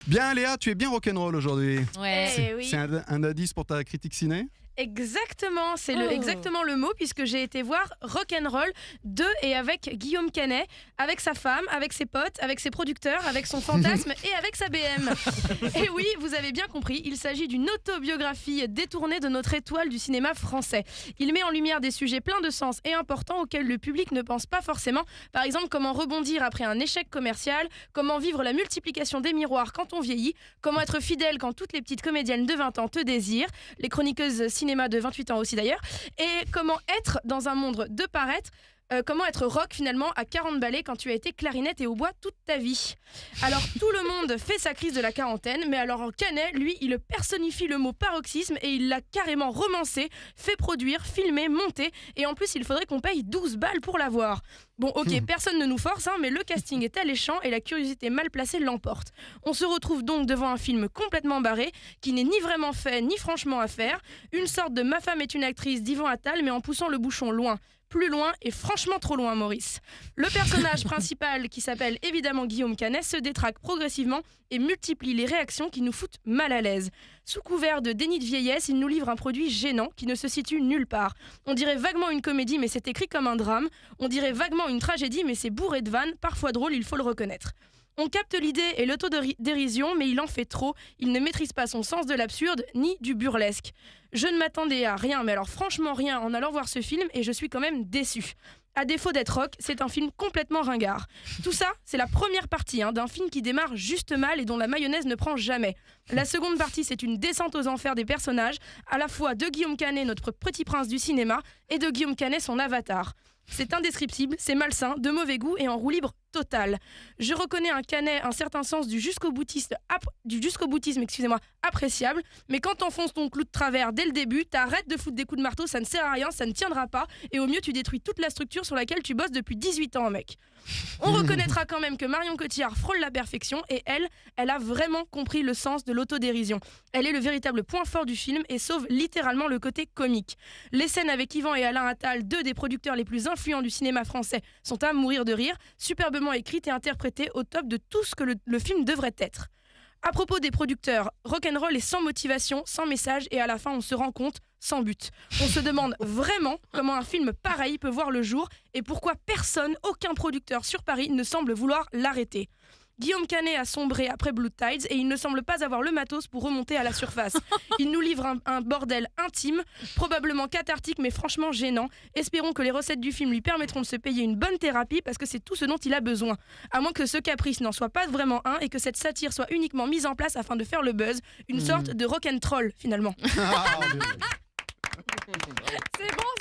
Bien Léa, tu es bien rock'n'roll aujourd'hui. Ouais. Oui. C'est un indice pour ta critique ciné. Exactement, c'est Oh. exactement le mot, puisque j'ai été voir Rock'n'Roll de et avec Guillaume Canet, avec sa femme, avec ses potes, avec ses producteurs, avec son fantasme et avec sa BM. Et oui, vous avez bien compris, il s'agit d'une autobiographie détournée de notre étoile du cinéma français. Il met en lumière des sujets pleins de sens et importants auxquels le public ne pense pas forcément. Par exemple, comment rebondir après un échec commercial, comment vivre la multiplication des miroirs quand on vieillit, comment être fidèle quand toutes les petites comédiennes de 20 ans te désirent, les chroniqueuses cinéma de 28 ans aussi d'ailleurs, et comment être dans un monde de paraître, comment être rock finalement à 40 ballets quand tu as été clarinette et hautbois toute ta vie. Alors tout le monde fait sa crise de la quarantaine, mais alors Canet, lui, il personnifie le mot paroxysme et il l'a carrément romancé, fait produire, filmer, monter, et en plus il faudrait qu'on paye 12 balles pour l'avoir. Bon ok, personne ne nous force, mais le casting est alléchant et la curiosité mal placée l'emporte. On se retrouve donc devant un film complètement barré, qui n'est ni vraiment fait, ni franchement à faire, une sorte de Ma femme est une actrice d'Yvan Attal, mais en poussant le bouchon loin. Plus loin et franchement trop loin, Maurice. Le personnage principal, qui s'appelle évidemment Guillaume Canet, se détraque progressivement et multiplie les réactions qui nous foutent mal à l'aise. Sous couvert de déni de vieillesse, il nous livre un produit gênant qui ne se situe nulle part. On dirait vaguement une comédie, mais c'est écrit comme un drame. On dirait vaguement une tragédie, mais c'est bourré de vannes, parfois drôles, il faut le reconnaître. On capte l'idée et l'autodérision, mais il en fait trop. Il ne maîtrise pas son sens de l'absurde ni du burlesque. Je ne m'attendais à rien, mais alors franchement rien en allant voir ce film, et je suis quand même déçue. À défaut d'être rock, c'est un film complètement ringard. Tout ça, c'est la première partie d'un film qui démarre juste mal et dont la mayonnaise ne prend jamais. La seconde partie, c'est une descente aux enfers des personnages, à la fois de Guillaume Canet, notre petit prince du cinéma, et de Guillaume Canet, son avatar. C'est indescriptible, c'est malsain, de mauvais goût et en roue libre total. Je reconnais un Canet un certain sens du jusqu'au boutisme appréciable, mais quand t'enfonces ton clou de travers dès le début, t'arrêtes de foutre des coups de marteau, ça ne sert à rien, ça ne tiendra pas, et au mieux tu détruis toute la structure sur laquelle tu bosses depuis 18 ans, mec. On reconnaîtra quand même que Marion Cotillard frôle la perfection, et elle a vraiment compris le sens de l'autodérision. Elle est le véritable point fort du film et sauve littéralement le côté comique. Les scènes avec Yvan et Alain Attal, deux des producteurs les plus influents du cinéma français, sont à mourir de rire, superbement écrites et interprétées au top de tout ce que le film devrait être. À propos des producteurs, rock'n'roll est sans motivation, sans message, et à la fin on se rend compte, sans but. On se demande vraiment comment un film pareil peut voir le jour et pourquoi personne, aucun producteur sur Paris ne semble vouloir l'arrêter. Guillaume Canet a sombré après Blue Tides et il ne semble pas avoir le matos pour remonter à la surface. Il nous livre un bordel intime, probablement cathartique mais franchement gênant. Espérons que les recettes du film lui permettront de se payer une bonne thérapie parce que c'est tout ce dont il a besoin. À moins que ce caprice n'en soit pas vraiment un et que cette satire soit uniquement mise en place afin de faire le buzz. Une sorte de rock'n'troll finalement. C'est bon.